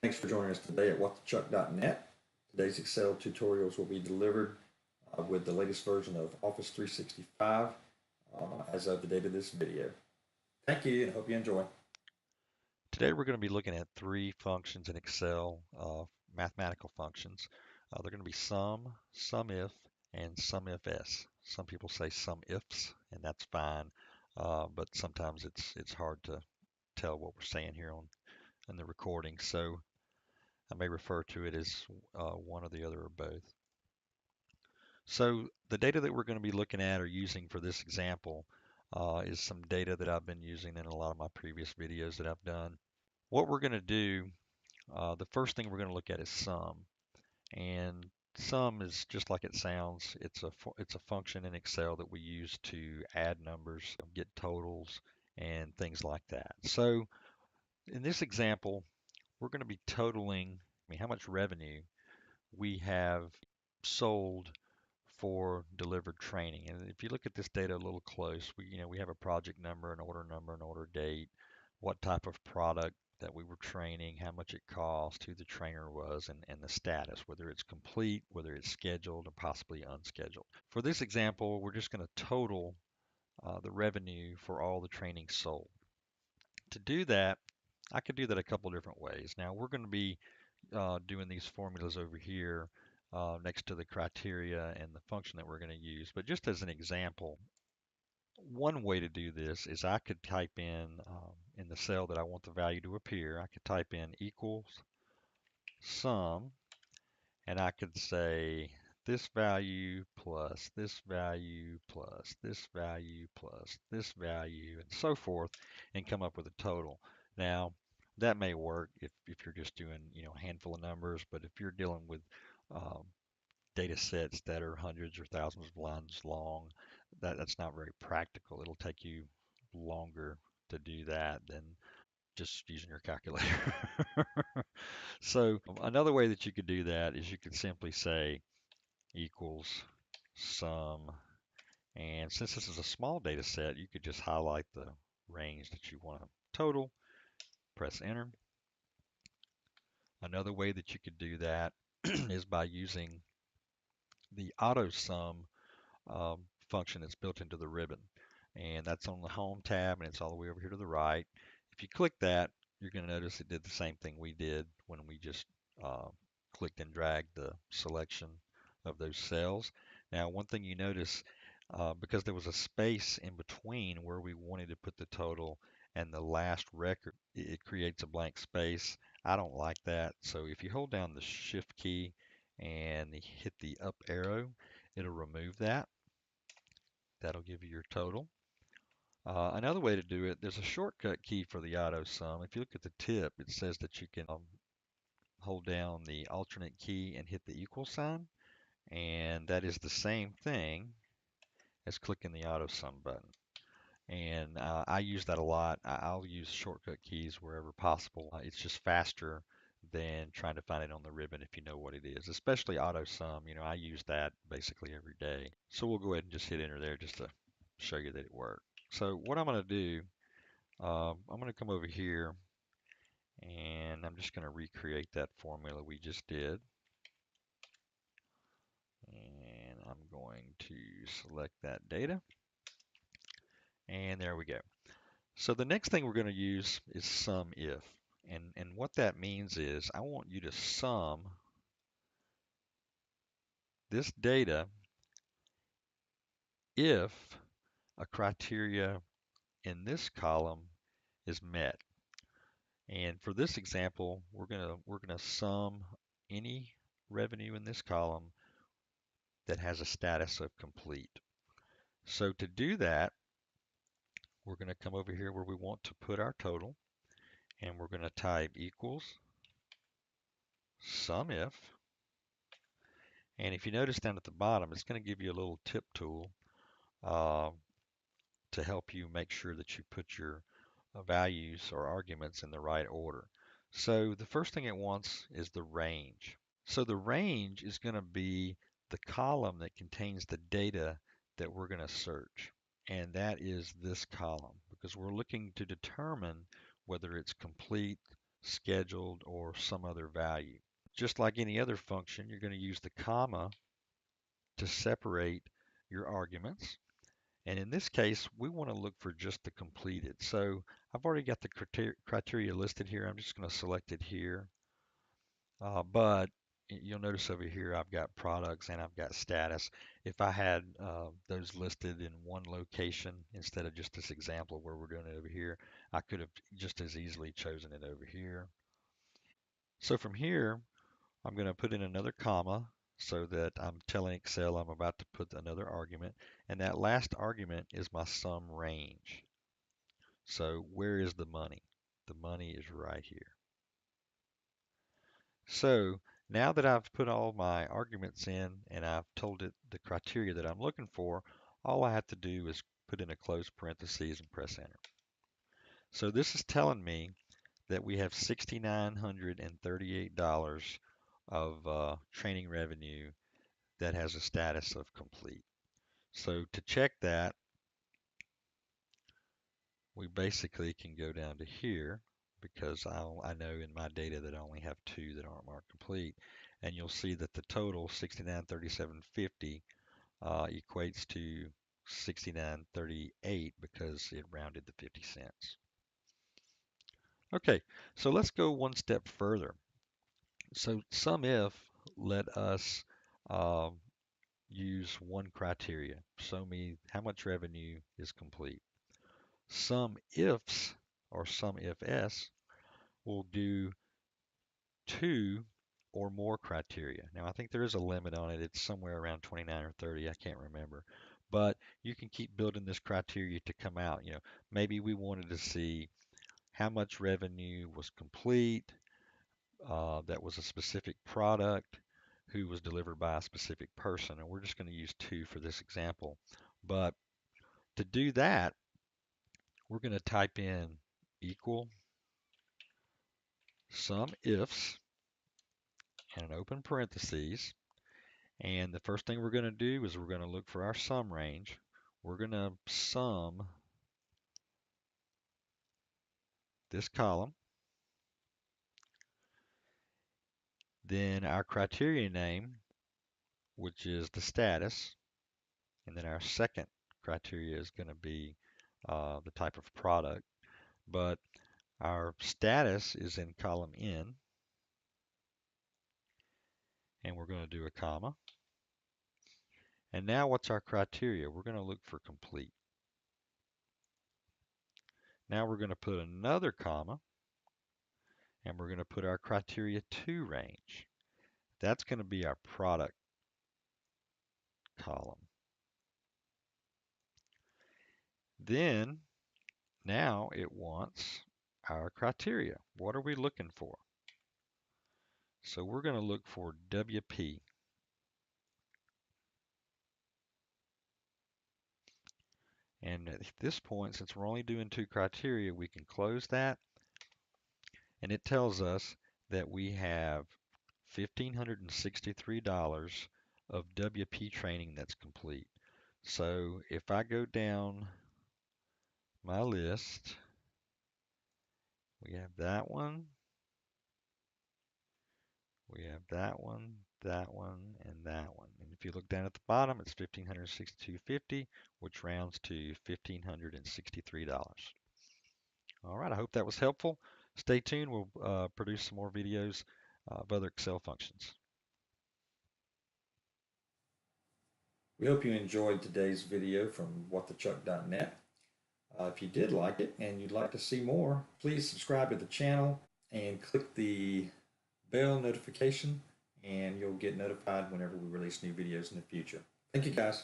Thanks for joining us today at whatthechuck.net. Today's Excel tutorials will be delivered with the latest version of Office 365 as of the date of this video. Thank you and hope you enjoy. Today we're going to be looking at three functions in Excel, mathematical functions. They're going to be sum, SUMIF, and SUMIFS. Some people say SUMIFS, and that's fine, but sometimes it's hard to tell what we're saying here on in the recording, so I may refer to it as one or the other or both. So the data that we're going to be looking at or using for this example is some data that I've been using in a lot of my previous videos that I've done. What we're going to do, the first thing we're going to look at is sum. And sum is just like it sounds. It's a function in Excel that we use to add numbers, get totals, and things like that. So in this example, we're going to be totaling, how much revenue we have sold for delivered training. And if you look at this data a little close, we have a project number, an order date, what type of product that we were training, how much it cost, who the trainer was, and the status, whether it's complete, whether it's scheduled, or possibly unscheduled. For this example, we're just going to total the revenue for all the training sold. To do that, I could do that a couple different ways. Now we're going to be doing these formulas over here next to the criteria and the function that we're going to use. But just as an example, one way to do this is I could type in the cell that I want the value to appear, I could type in equals sum, and I could say this value plus this value plus this value plus this value and so forth and come up with a total. Now, that may work if you're just doing, a handful of numbers, but if you're dealing with um, data sets that are hundreds or thousands of lines long, that's not very practical. It'll take you longer to do that than just using your calculator. So another way that you could do that is you could simply say equals sum. And since this is a small data set, you could just highlight the range that you want to total, press enter. Another way that you could do that is by using the Autosum function that's built into the ribbon. And that's on the Home tab, and it's all the way over here to the right. If you click that, you're going to notice it did the same thing we did when we just uh, clicked and dragged the selection of those cells. Now, one thing you notice, because there was a space in between where we wanted to put the total and the last record, it creates a blank space. I don't like that. So if you hold down the Shift key and hit the up arrow, it'll remove that. That'll give you your total. Another way to do it, there's a shortcut key for the auto sum. If you look at the tip, it says that you can hold down the alternate key and hit the equal sign. And that is the same thing as clicking the auto sum button. And I use that a lot. I'll use shortcut keys wherever possible. It's just faster than trying to find it on the ribbon if you know what it is, especially auto sum. I use that basically every day. So we'll go ahead and just hit enter there just to show you that it worked. So what I'm going to do, I'm going to come over here and I'm just going to recreate that formula we just did. And I'm going to select that data. And there we go. So the next thing we're going to use is SUMIF. And what that means is I want you to sum this data if a criteria in this column is met. And for this example, we're gonna sum any revenue in this column that has a status of complete. So to do that, we're going to come over here where we want to put our total, and we're going to type equals SUMIF. And if you notice down at the bottom, it's going to give you a little tip tool uh, to help you make sure that you put your values or arguments in the right order. So the first thing it wants is the range. So the range is going to be the column that contains the data that we're going to search. And that is this column because we're looking to determine whether it's complete, scheduled, or some other value. Just like any other function, you're going to use the comma to separate your arguments. And in this case, we want to look for just the completed. So I've already got the criteria listed here. I'm just going to select it here. But you'll notice over here I've got products and I've got status. If I had those listed in one location instead of just this example where we're doing it over here, I could have just as easily chosen it over here. So from here, I'm going to put in another comma so that I'm telling Excel I'm about to put another argument. And that last argument is my sum range. So where is the money? The money is right here. So now that I've put all my arguments in and I've told it the criteria that I'm looking for, all I have to do is put in a closed parentheses and press enter. So this is telling me that we have $6,938 of training revenue that has a status of complete. So to check that, we basically can go down to here because I know in my data that I only have 2 that aren't marked complete. And you'll see that the total 6937.50 equates to 6938 because it rounded to 50 cents. Okay, so let's go one step further. So SUMIF let us use one criteria. Show me how much revenue is complete. SUMIFS or SUMIFS will do 2 or more criteria. Now, I think there is a limit on it. It's somewhere around 29 or 30. I can't remember. But you can keep building this criteria to come out. Maybe we wanted to see how much revenue was complete, that was a specific product, who was delivered by a specific person. And we're just going to use 2 for this example. But to do that, we're going to type in equal SUMIFS and an open parentheses. And the first thing we're going to do is we're going to look for our sum range. We're going to sum this column. Then our criteria name, which is the status. And then our second criteria is going to be the type of product. But our status is in column N. And we're going to do a comma. And now what's our criteria? We're going to look for complete. Now we're going to put another comma. And we're going to put our criteria to range. That's going to be our product column. Then, now it wants our criteria. What are we looking for? So we're going to look for WP. And at this point, since we're only doing 2 criteria, we can close that. And it tells us that we have $1,563 of WP training that's complete. So if I go down my list, we have that one, we have that one, and that one. And if you look down at the bottom, it's $1,562.50, which rounds to $1,563. All right, I hope that was helpful. Stay tuned. We'll produce some more videos of other Excel functions. We hope you enjoyed today's video from whatthechuck.net. If you did like it and you'd like to see more, please subscribe to the channel and click the bell notification, and you'll get notified whenever we release new videos in the future. Thank you, guys.